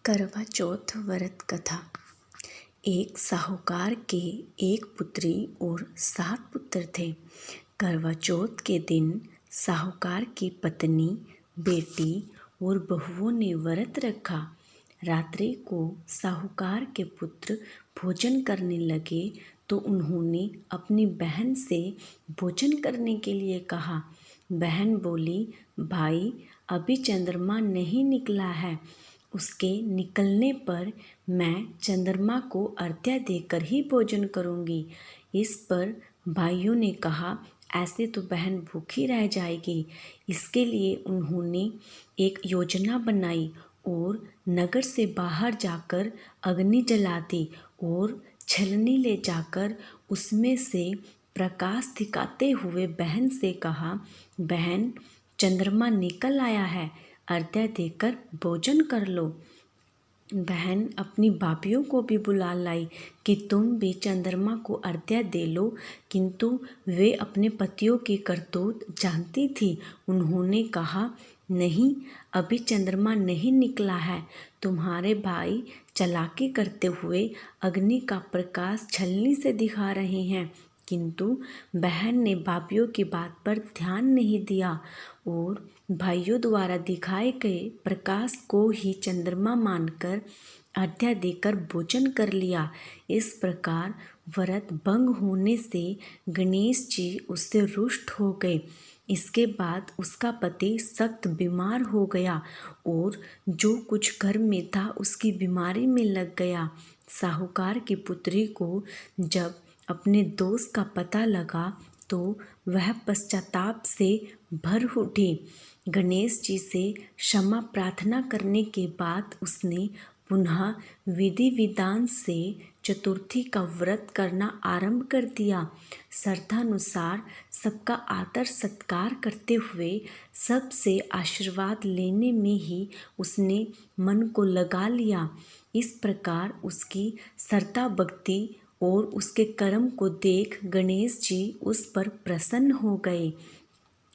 करवा चौथ व्रत कथा। एक साहूकार के एक पुत्री और 7 पुत्र थे। करवा चौथ के दिन साहूकार की पत्नी, बेटी और बहुओं ने व्रत रखा। रात्रि को साहूकार के पुत्र भोजन करने लगे तो उन्होंने अपनी बहन से भोजन करने के लिए कहा। बहन बोली, भाई अभी चंद्रमा नहीं निकला है, उसके निकलने पर मैं चंद्रमा को अर्घ्य देकर ही भोजन करूंगी। इस पर भाइयों ने कहा, ऐसे तो बहन भूखी रह जाएगी। इसके लिए उन्होंने एक योजना बनाई और नगर से बाहर जाकर अग्नि जला दी और छलनी ले जाकर उसमें से प्रकाश दिखाते हुए बहन से कहा, बहन चंद्रमा निकल आया है, अर्घ्य देकर भोजन कर लो। बहन अपनी भाभियों को भी बुला लाई कि तुम भी चंद्रमा को अर्घ्य दे लो, किंतु वे अपने पतियों की करतूत जानती थी। उन्होंने कहा, नहीं अभी चंद्रमा नहीं निकला है। तुम्हारे भाई चालाकी करते हुए अग्नि का प्रकाश छलनी से दिखा रहे हैं। किंतु बहन ने भाभियों की बात पर ध्यान नहीं दिया और भाइयों द्वारा दिखाए गए प्रकाश को ही चंद्रमा मानकर अर्घ्य देकर भोजन कर लिया। इस प्रकार व्रत भंग होने से गणेश जी उससे रुष्ट हो गए। इसके बाद उसका पति सख्त बीमार हो गया और जो कुछ घर में था उसकी बीमारी में लग गया। साहूकार की पुत्री को जब अपने दोस्त का पता लगा तो वह पश्चाताप से भर उठी। गणेश जी से क्षमा प्रार्थना करने के बाद उसने पुनः विधि विधान से चतुर्थी का व्रत करना आरंभ कर दिया। श्रद्धानुसार सबका आदर सत्कार करते हुए सबसे आशीर्वाद लेने में ही उसने मन को लगा लिया। इस प्रकार उसकी श्रद्धा भक्ति और उसके कर्म को देख गणेश जी उस पर प्रसन्न हो गए।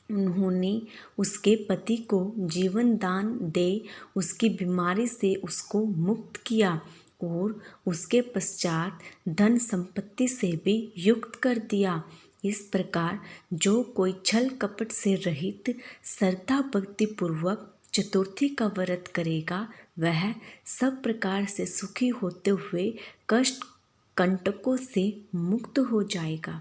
उन्होंने उसके पति को जीवन दान दे उसकी बीमारी से उसको मुक्त किया और उसके पश्चात धन संपत्ति से भी युक्त कर दिया। इस प्रकार जो कोई छल कपट से रहित श्रद्धा भक्ति पूर्वक चतुर्थी का व्रत करेगा वह सब प्रकार से सुखी होते हुए कष्ट कंटकों से मुक्त हो जाएगा।